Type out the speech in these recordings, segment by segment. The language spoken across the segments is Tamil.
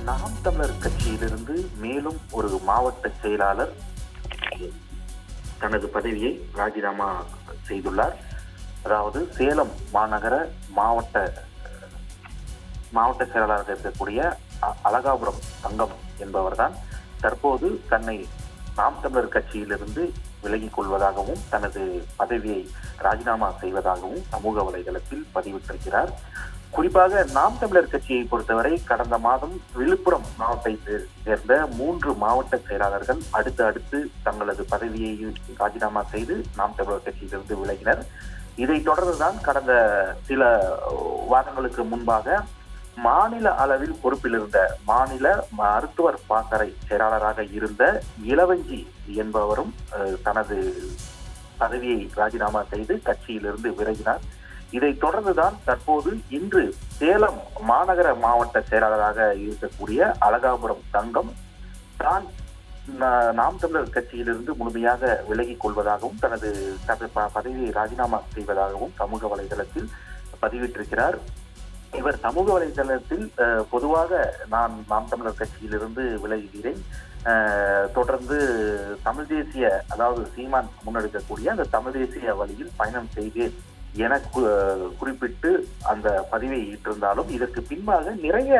நாம் தமிழர் கட்சியிலிருந்து மேலும் ஒரு மாவட்ட செயலாளர் தனது பதவியை ராஜினாமா செய்துள்ளார். அதாவது சேலம் மாநகர மாவட்ட செயலாளராக இருக்கக்கூடிய அழகாபுரம் தங்கம் என்பவர்தான் தற்போது தன்னை நாம் தமிழர் கட்சியிலிருந்து விலகிக் கொள்வதாகவும் தனது பதவியை ராஜினாமா செய்வதாகவும் சமூக வலைதளத்தில் பதிவிட்டிருக்கிறார். குறிப்பாக நாம் தமிழர் கட்சியை பொறுத்தவரை கடந்த மாதம் விழுப்புரம் மாவட்டத்தை சேர்ந்த 3 மாவட்ட செயலாளர்கள் அடுத்து தங்களது பதவியை ராஜினாமா செய்து நாம் தமிழர் கட்சியிலிருந்து விலகினர். இதைத் தொடர்ந்துதான் கடந்த சில வாரங்களுக்கு முன்பாக மாநில அளவில் பொறுப்பில் இருந்த மாநில மருத்துவர் பாசறை செயலாளராக இருந்த இளவஞ்சி என்பவரும் தனது பதவியை ராஜினாமா செய்து கட்சியிலிருந்து விலகினார். இதைத் தொடர்ந்துதான் தற்போது இன்று சேலம் மாநகர மாவட்ட செயலாளராக இருக்கக்கூடிய அழகாபுரம் தங்கம் தான் நாம் தமிழர் கட்சியிலிருந்து முழுமையாக விலகிக் கொள்வதாகவும் தனது பதவியை ராஜினாமா செய்வதாகவும் சமூக வலைதளத்தில் பதிவிட்டிருக்கிறார். இவர் சமூக வலைதளத்தில் பொதுவாக நான் நாம் தமிழர் கட்சியிலிருந்து விலகுகிறேன், தொடர்ந்து தமிழ் தேசிய அதாவது சீமான் முன்னெடுக்கக்கூடிய அந்த தமிழ் தேசிய வழியில் பயணம் செய்தேன் என குறிப்பிட்டு அந்த பதிவை ஈட்டிருந்தாலும் இதற்கு பின்பாக நிறைய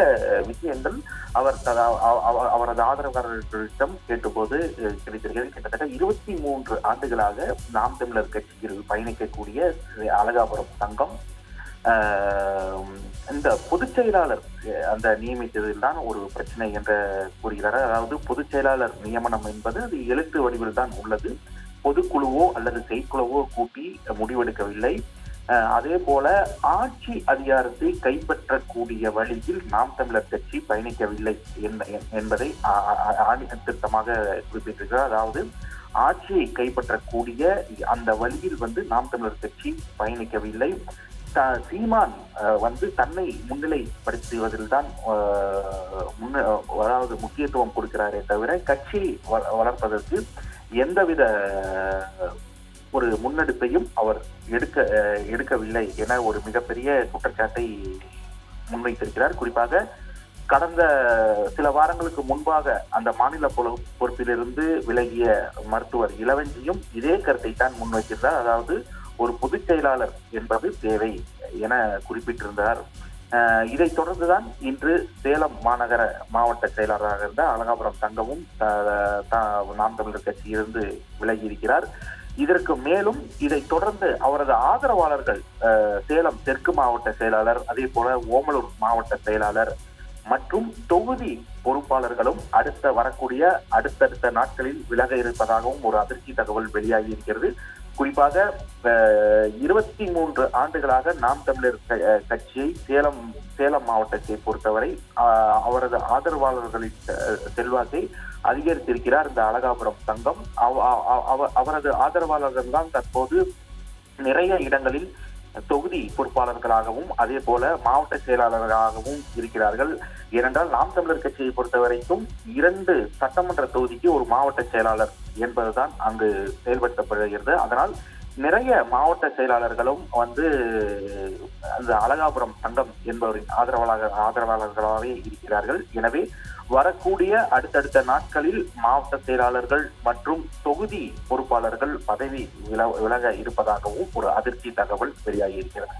விஷயங்கள் அவரது ஆதரவாளர்களிடம் கேட்டபோது கிடைத்திருக்கிறது. கிட்டத்தட்ட 23 ஆண்டுகளாக நாம் தமிழர் கட்சியில் பயணிக்கக்கூடிய அழகாபுரம் தங்கம் இந்த பொதுச் செயலாளர் அந்த நியமித்ததில் தான் ஒரு பிரச்சனை என்று கூறுகிறார். அதாவது பொதுச் செயலாளர் நியமனம் என்பது அது எழுத்து வடிவில் தான் உள்ளது. பொதுக்குழுவோ அல்லது செயற்குழுவோ கூட்டி முடிவெடுக்கவில்லை. அதே போல ஆட்சி அதிகாரத்தை கைப்பற்றக்கூடிய வழியில் நாம் தமிழர் கட்சி பயணிக்கவில்லை என்பதை திருத்தமாக குறிப்பிட்டிருக்கிறார். அதாவது ஆட்சியை கைப்பற்றக்கூடிய அந்த வழியில் நாம் தமிழர் கட்சி பயணிக்கவில்லை. சீமான் தன்னை முன்னிலைப்படுத்துவதில் தான் அதாவது முக்கியத்துவம் கொடுக்கிறாரே தவிர கட்சி வளர்ப்பதற்கு எந்தவித ஒரு முன்னெடுப்பையும் அவர் எடுக்கவில்லை என ஒரு மிகப்பெரிய குற்றச்சாட்டை முன்வைத்திருக்கிறார். குறிப்பாக கடந்த சில வாரங்களுக்கு முன்பாக அந்த மாநில பொறுப்பிலிருந்து விலகிய மருத்துவர் இளவஞ்சியும் இதே கருத்தை தான் முன்வைத்திருந்தார். அதாவது ஒரு பொதுச் செயலாளர் என்பது தேவை என குறிப்பிட்டிருந்தார். இதைத் தொடர்ந்துதான் இன்று சேலம் மாநகர மாவட்ட செயலாளராக இருந்த அழகாபுரம் தங்கமும் நாம் தமிழர் கட்சியிலிருந்து விலகி இருக்கிறார். இதற்கு மேலும் இதைத் தொடர்ந்து அவரது ஆதரவாளர்கள் சேலம் தெற்கு மாவட்ட செயலாளர், அதே போல ஓமலூர் மாவட்ட செயலாளர் மற்றும் தொகுதி பொறுப்பாளர்களும் வரக்கூடிய அடுத்தடுத்த நாட்களில் விலக இருப்பதாகவும் ஒரு அதிர்ச்சி தகவல் வெளியாகி இருக்கிறது. குறிப்பாக 23 ஆண்டுகளாக நாம் தமிழர் கட்சியை சேலம் மாவட்டத்தை பொறுத்தவரை அவரது ஆதரவாளர்களின் செல்வாக்கை அதிகரித்திருக்கிறார் இந்த அழகாபுரம் தங்கம். அவரது ஆதரவாளர்கள் தான் தற்போது நிறைய இடங்களில் தொகுதி பொறுப்பாளர்களாகவும் அதே போல மாவட்ட செயலாளர்களாகவும் இருக்கிறார்கள். ஏனென்றால் நாம் தமிழர் கட்சியை பொறுத்தவரைக்கும் 2 சட்டமன்ற தொகுதிக்கு ஒரு மாவட்ட செயலாளர் என்பதுதான் அங்கு செயல்படுத்தப்படுகிறது. அதனால் நிறைய மாவட்ட செயலாளர்களும் அந்த அழகாபுரம் தங்கம் என்பவரின் ஆதரவாளர்களாகவே இருக்கிறார்கள். எனவே வரக்கூடிய அடுத்தடுத்த நாட்களில் மாவட்ட செயலாளர்கள் மற்றும் தொகுதி பொறுப்பாளர்கள் பதவி விலக இருப்பதாகவும் ஒரு அதிர்ச்சி தகவல் வெளியாகி இருக்கிறது.